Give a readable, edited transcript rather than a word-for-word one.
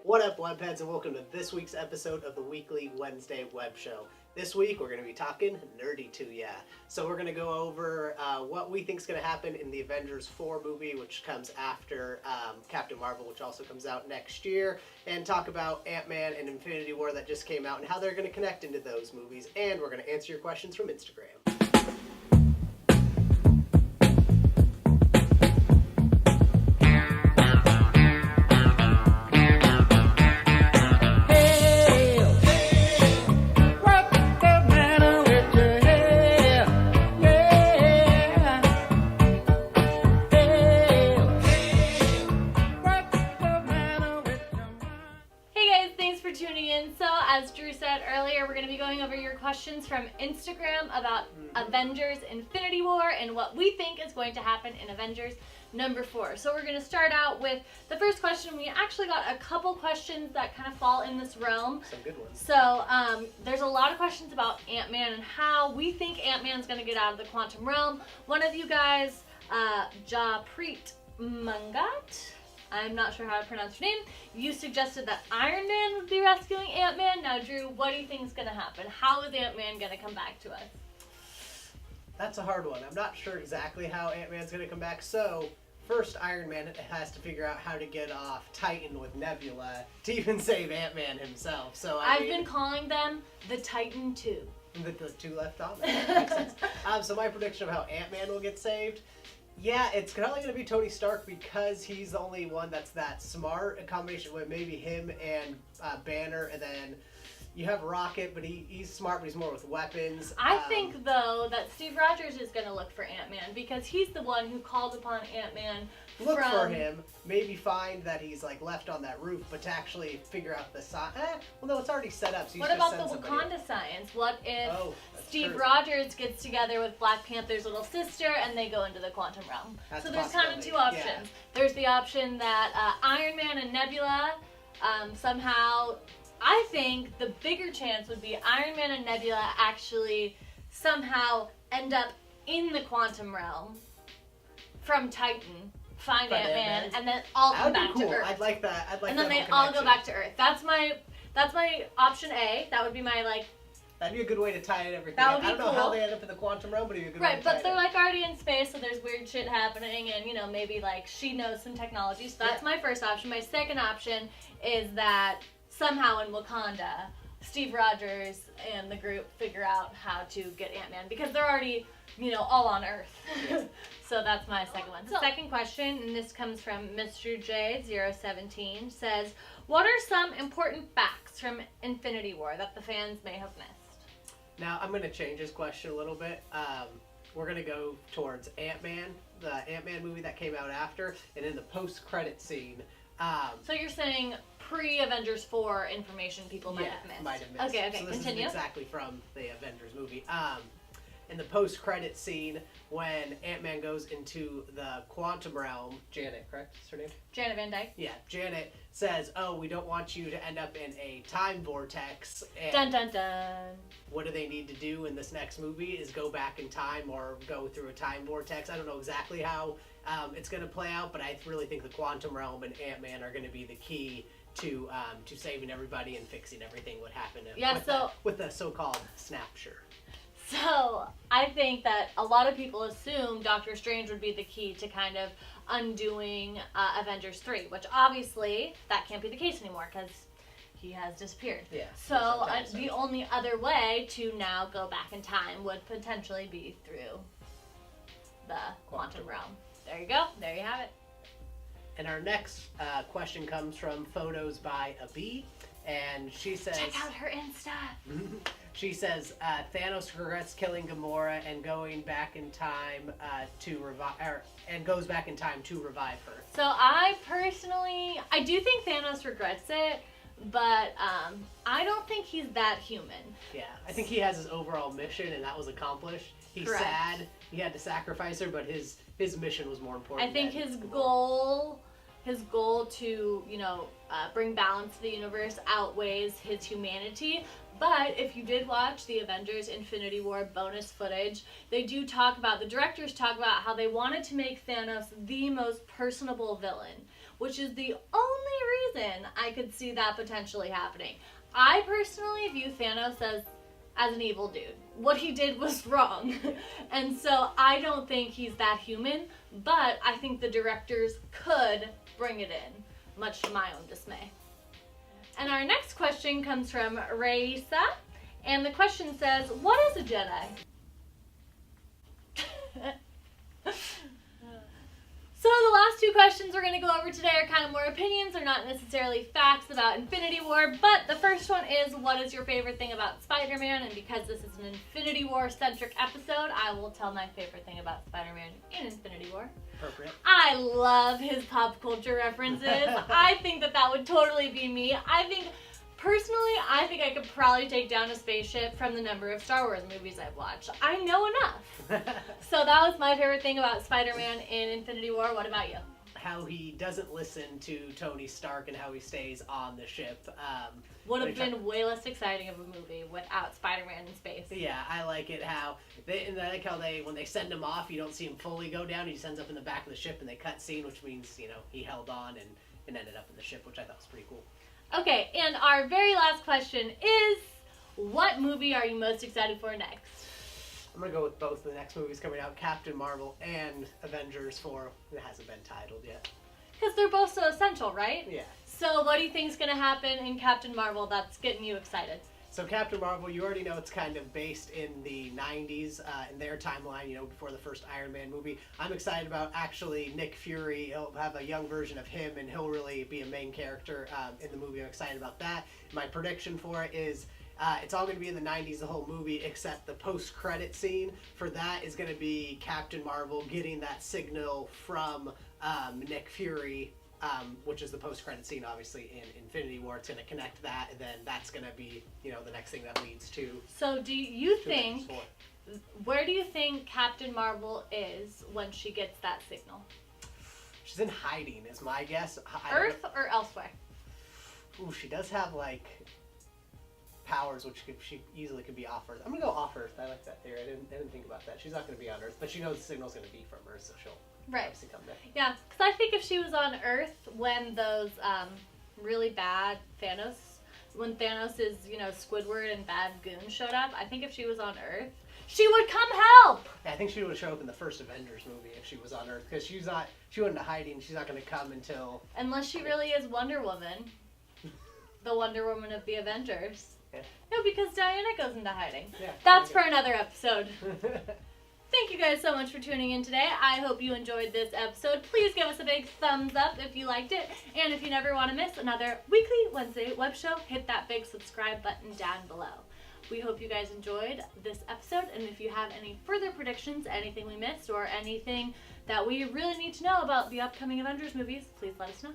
What up, webheads, and welcome to this week's episode of the Weekly Wednesday Web Show. This week, we're going to be talking nerdy to ya. So we're going to go over what we think is going to happen in the Avengers 4 movie, which comes after Captain Marvel, which also comes out next year, and talk about Ant-Man and Infinity War that just came out and how they're going to connect into those movies. And we're going to answer your questions from Instagram. Questions from Instagram about Avengers Infinity War and what we think is going to happen in Avengers number 4. So we're going to start out with the first question. We actually got a couple questions that kind of fall in this realm. Some good ones. So there's a lot of questions about Ant-Man and how we think Ant-Man's going to get out of the quantum realm. One of you guys, Japreet Mangat, I'm not sure how to pronounce your name. You suggested that Iron Man would be rescuing Ant-Man. Now, Drew, what do you think is going to happen? How is Ant-Man going to come back to us? That's a hard one. I'm not sure exactly how Ant-Man's going to come back. So, first, Iron Man has to figure out how to get off Titan with Nebula to even save Ant-Man himself. So I've been calling them the Titan 2. The two left on? That makes sense. So my prediction of how Ant-Man will get saved, yeah, it's probably going to be Tony Stark because he's the only one that's that smart. A combination with maybe him and Banner, and then you have Rocket, but he's smart, but he's more with weapons. I think, though, that Steve Rogers is going to look for Ant-Man because he's the one who called upon Ant-Man. Look for him, maybe find that he's like left on that roof, but to actually figure out the science. Well, no, it's already set up. So what about the Wakanda science? What if Steve Rogers gets together with Black Panther's little sister and they go into the quantum realm? So there's kind of two options. Yeah. There's the option that Iron Man and Nebula somehow. I think the bigger chance would be Iron Man and Nebula actually somehow end up in the quantum realm from Titan. Find Ant-Man, and then all come back to Earth. I'd like that. And then they all go back to Earth. That's my option A. That would be my That'd be a good way to tie it everything. That would be I don't know how they end up in the quantum realm, but it'd be a good way to tie it. Right, but they're already in space, so there's weird shit happening, and maybe she knows some technology. So that's my first option. My second option is that somehow in Wakanda, Steve Rogers and the group figure out how to get Ant-Man because they're already, all on Earth. Yeah. So that's my second one. The second question, and this comes from Mr. J017, says, what are some important facts from Infinity War that the fans may have missed? Now, I'm going to change this question a little bit. We're going to go towards Ant-Man, the Ant-Man movie that came out after, and in the post-credit scene. So you're saying pre-Avengers 4 information people might have missed? Might have missed. Okay, so this continue. Is exactly from the Avengers movie. In the post-credit scene, when Ant-Man goes into the quantum realm, Janet, correct? Is her name? Janet Van Dyne. Yeah, Janet says, we don't want you to end up in a time vortex. And dun dun dun. What do they need to do in this next movie is go back in time or go through a time vortex. I don't know exactly how it's going to play out, but I really think the quantum realm and Ant-Man are going to be the key to saving everybody and fixing everything what happened with the so-called snapshot. So, I think that a lot of people assume Doctor Strange would be the key to kind of undoing Avengers 3, which obviously that can't be the case anymore because he has disappeared. Yeah. So, the only other way to now go back in time would potentially be through the quantum realm. There you go. There you have it. And our next question comes from Photos by a Bee, and she says... Check out her Insta! She says Thanos regrets killing Gamora and going back in time to goes back in time to revive her. So I do think Thanos regrets it, but I don't think he's that human. Yeah, I think he has his overall mission, and that was accomplished. He's sad he had to sacrifice her, but his mission was more important. I think his goal to bring balance to the universe outweighs his humanity. But if you did watch the Avengers Infinity War bonus footage, the directors talk about how they wanted to make Thanos the most personable villain, which is the only reason I could see that potentially happening. I personally view Thanos as an evil dude. What he did was wrong. And so I don't think he's that human, but I think the directors could bring it in, much to my own dismay. And our next question comes from Raisa, and the question says, what is a Jedi? So the last two questions we're going to go over today are kind of more opinions. They're not necessarily facts about Infinity War, but the first one is, what is your favorite thing about Spider-Man? And because this is an Infinity War-centric episode, I will tell my favorite thing about Spider-Man in Infinity War. Appropriate. I love his pop culture references. I think that would totally be me. Personally, I think I could probably take down a spaceship from the number of Star Wars movies I've watched. I know enough. So that was my favorite thing about Spider-Man in Infinity War. What about you? How he doesn't listen to Tony Stark and how he stays on the ship. Would have been way less exciting of a movie without Spider-Man in space. Yeah, I like it how when they send him off, you don't see him fully go down. He just ends up in the back of the ship and they cut scene, which means, he held on and ended up in the ship, which I thought was pretty cool. Okay, and our very last question is, what movie are you most excited for next? I'm going to go with both the next movies coming out, Captain Marvel and Avengers 4. It hasn't been titled yet. Because they're both so essential, right? Yeah. So what do you think is going to happen in Captain Marvel that's getting you excited? So Captain Marvel, you already know it's kind of based in the 90s, in their timeline, before the first Iron Man movie. I'm excited about actually Nick Fury. He'll have a young version of him, and he'll really be a main character in the movie. I'm excited about that. My prediction for it is it's all going to be in the 90s, the whole movie, except the post-credit scene for that is going to be Captain Marvel getting that signal from Nick Fury, which is the post-credit scene, obviously, in Infinity War. It's going to connect that, and then that's going to be, the next thing that leads to... So do you think... Where do you think Captain Marvel is when she gets that signal? She's in hiding, is my guess. Earth or elsewhere? Ooh, she does have, powers, which she easily could be off Earth. I'm going to go off Earth. I like that theory. I didn't think about that. She's not going to be on Earth, but she knows the signal's going to be from Earth, so she'll... Right. Come back. Yeah, because I think if she was on Earth when those really bad when Thanos' Squidward and bad goons showed up, I think if she was on Earth, she would come help! Yeah, I think she would show up in the first Avengers movie if she was on Earth, because she went into hiding. She's not going to come until... Unless she really is Wonder Woman. The Wonder Woman of the Avengers. Yeah. No, because Diana goes into hiding. Yeah, that's for another episode. Thank you guys so much for tuning in today. I hope you enjoyed this episode. Please give us a big thumbs up if you liked it. And if you never want to miss another weekly Wednesday web show, hit that big subscribe button down below. We hope you guys enjoyed this episode. And if you have any further predictions, anything we missed, or anything that we really need to know about the upcoming Avengers movies, please let us know.